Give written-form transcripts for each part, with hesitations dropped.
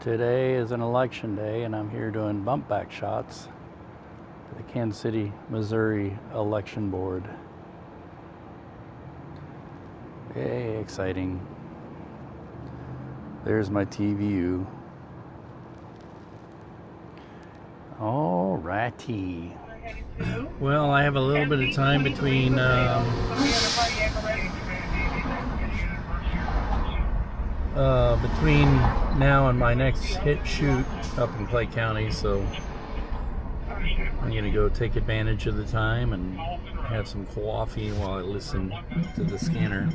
Today is an election day, and I'm here doing bump back shots for the Kansas City, Missouri Election Board. Yay, exciting. There's my TVU. Alrighty. Well, I have a little bit of time between now and my next hit shoot up in Clay County, so I'm gonna go take advantage of the time and have some coffee while I listen to the scanner.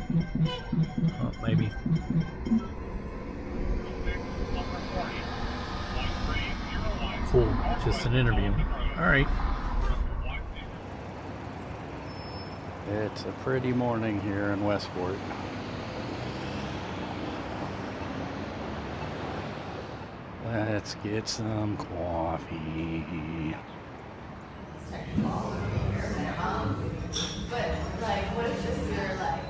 Maybe. Cool, just an interview. Alright. It's a pretty morning here in Westport. Let's get some coffee. But like, what if just you're like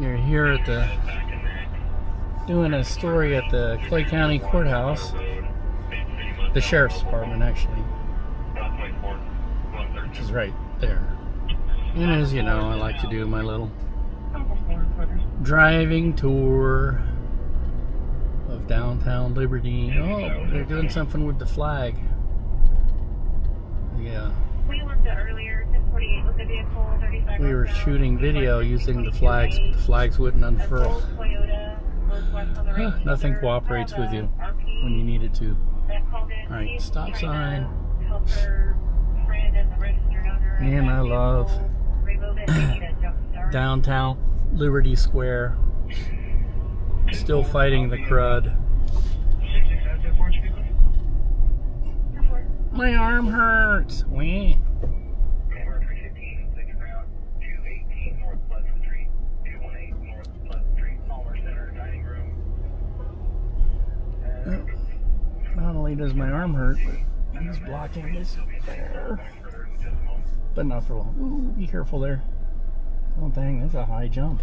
You're here at doing a story at the Clay County Courthouse, the Sheriff's Department actually, which is right there. And as you know, I like to do my little driving tour of downtown Liberty. Oh, they're doing something with the flag. Yeah. We were shooting video using the flags, but the flags wouldn't unfurl. Nothing cooperates with you when you need it to. Alright, stop sign. And I love downtown Liberty Square. Still fighting the crud. My arm hurts. Wee. Not only does my arm hurt, but he's blocking this there. But not for long. Ooh, be careful there. Oh dang, that's a high jump.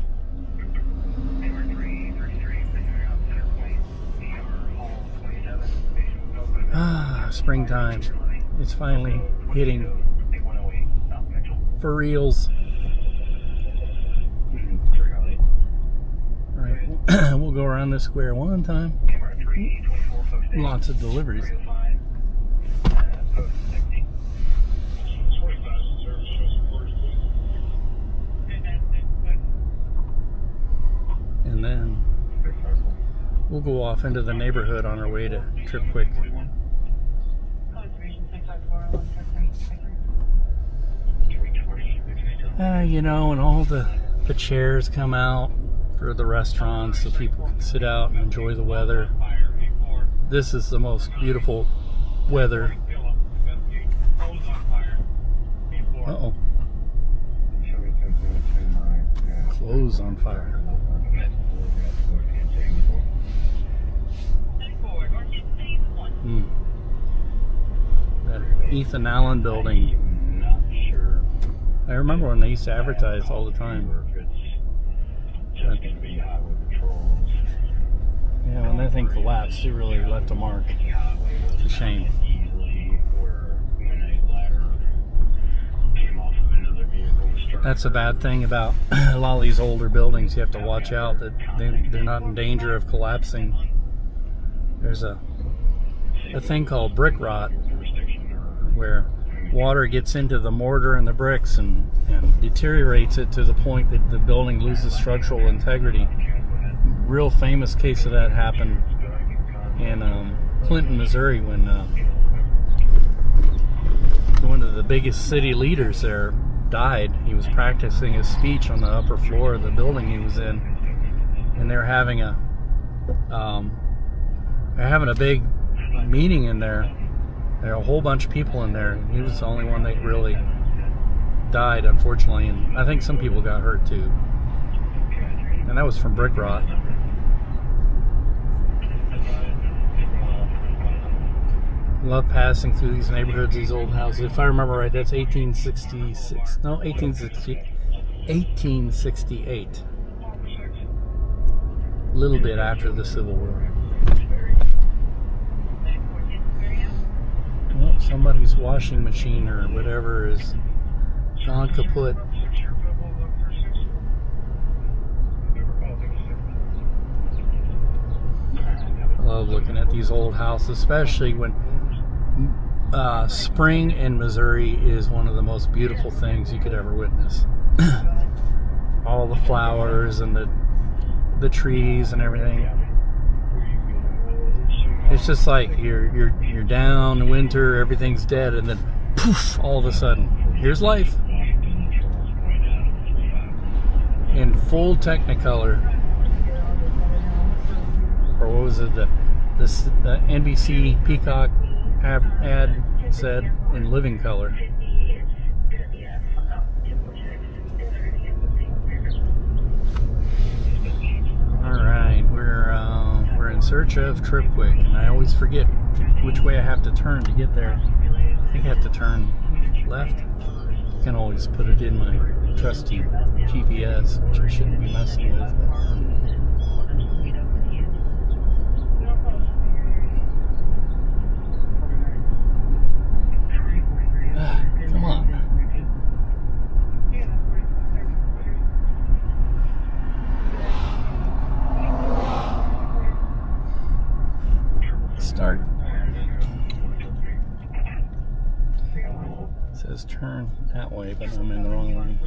Springtime. It's finally hitting. For reals. Alright, we'll go around this square one time. Lots of deliveries. And then we'll go off into the neighborhood on our way to Trip Quick. You know, and all the chairs come out for the restaurants so people can sit out and enjoy the weather. This is the most beautiful weather. Uh-oh. Clothes on fire. That Ethan Allen building. I remember when they used to advertise all the time. But, yeah, when that thing collapsed, it really left a mark. It's a shame. That's a bad thing about a lot of these older buildings. You have to watch out that they're not in danger of collapsing. There's a thing called brick rot, where water gets into the mortar and the bricks and deteriorates it to the point that the building loses structural integrity. Real famous case of that happened in Clinton, Missouri, when one of the biggest city leaders there died. He was practicing his speech on the upper floor of the building he was in, and they're having a big meeting in there. There are a whole bunch of people in there, and he was the only one that really died, unfortunately, and I think some people got hurt too. And that was from brick rot. Love passing through these neighborhoods, these old houses. If I remember right, that's 1866. No, 1868. A little bit after the Civil War. Well, somebody's washing machine or whatever is gone kaput. I love looking at these old houses, especially when spring in Missouri is one of the most beautiful things you could ever witness. All the flowers and the trees and everything. It's just like you're down, winter, everything's dead, and then poof, all of a sudden, here's life in full Technicolor. Or what was it? The NBC Peacock ad said in living color. All right, we're in search of Tripquick, and I always forget which way I have to turn to get there. I think I have to turn left. I can always put it in my trusty GPS, which I shouldn't be messing with. Come on. Start. It says turn that way, but I'm in the wrong lane.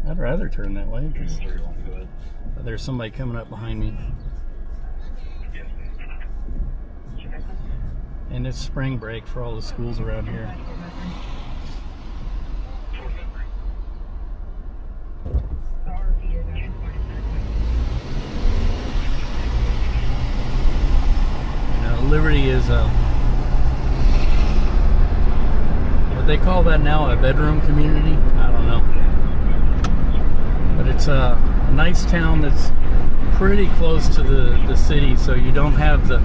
I'd rather turn that way because there's somebody coming up behind me. And it's spring break for all the schools around here. Liberty is what they call that now, a bedroom community. I don't know, but it's a nice town that's pretty close to the city, so you don't have the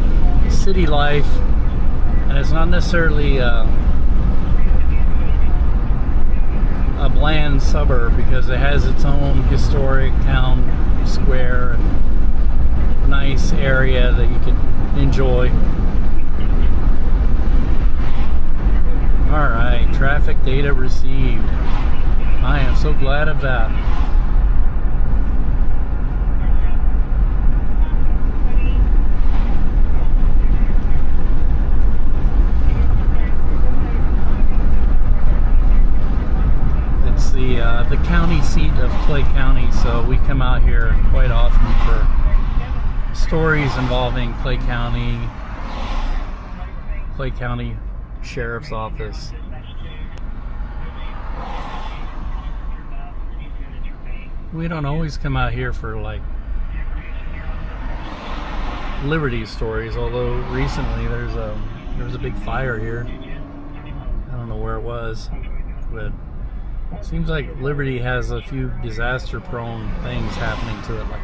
city life, and it's not necessarily a bland suburb because it has its own historic town square and nice area that you can enjoy. Alright, traffic data received. I am so glad of that. It's the county seat of Clay County, so we come out here quite often for stories involving Clay County Sheriff's Office. We don't always come out here for like Liberty stories, although recently there was a big fire here. I don't know where it was, but it seems like Liberty has a few disaster-prone things happening to it, like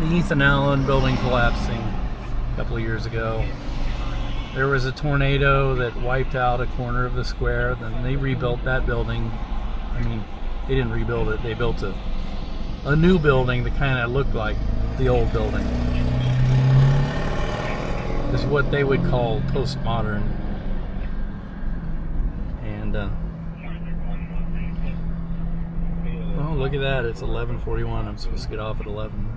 the Ethan Allen building collapsing a couple of years ago. There was a tornado that wiped out a corner of the square. Then they rebuilt that building. I mean, they didn't rebuild it. They built a new building that kind of looked like the old building. It's what they would call postmodern. And, well, look at that. It's 11:41. I'm supposed to get off at 11.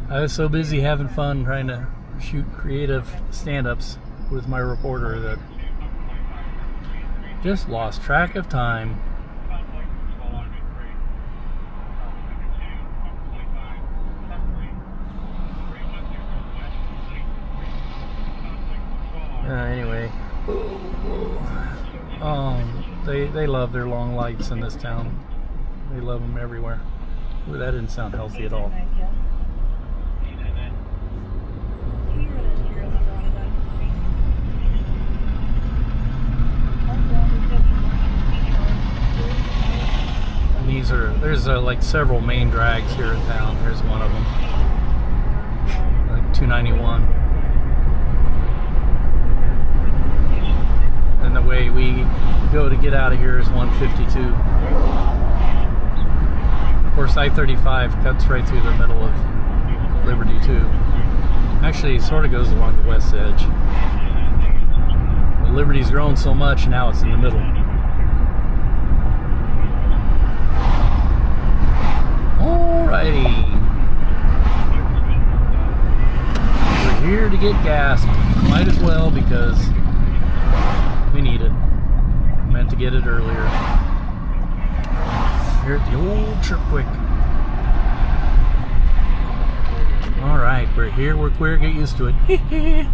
I was so busy having fun trying to shoot creative stand-ups with my reporter that just lost track of time. Anyway, they love their long lights in this town. They love them everywhere. Ooh, that didn't sound healthy at all. There's like several main drags here in town. Here's one of them, like 291. get out of here is 152. Of course, I-35 cuts right through the middle of Liberty too. Actually, it sort of goes along the west edge. But Liberty's grown so much, now it's in the middle. Alrighty. We're here to get gas. Might as well, because we need it. Meant to get it earlier. Here at the old Trip Quick. Alright, we're here. We're queer. Get used to it.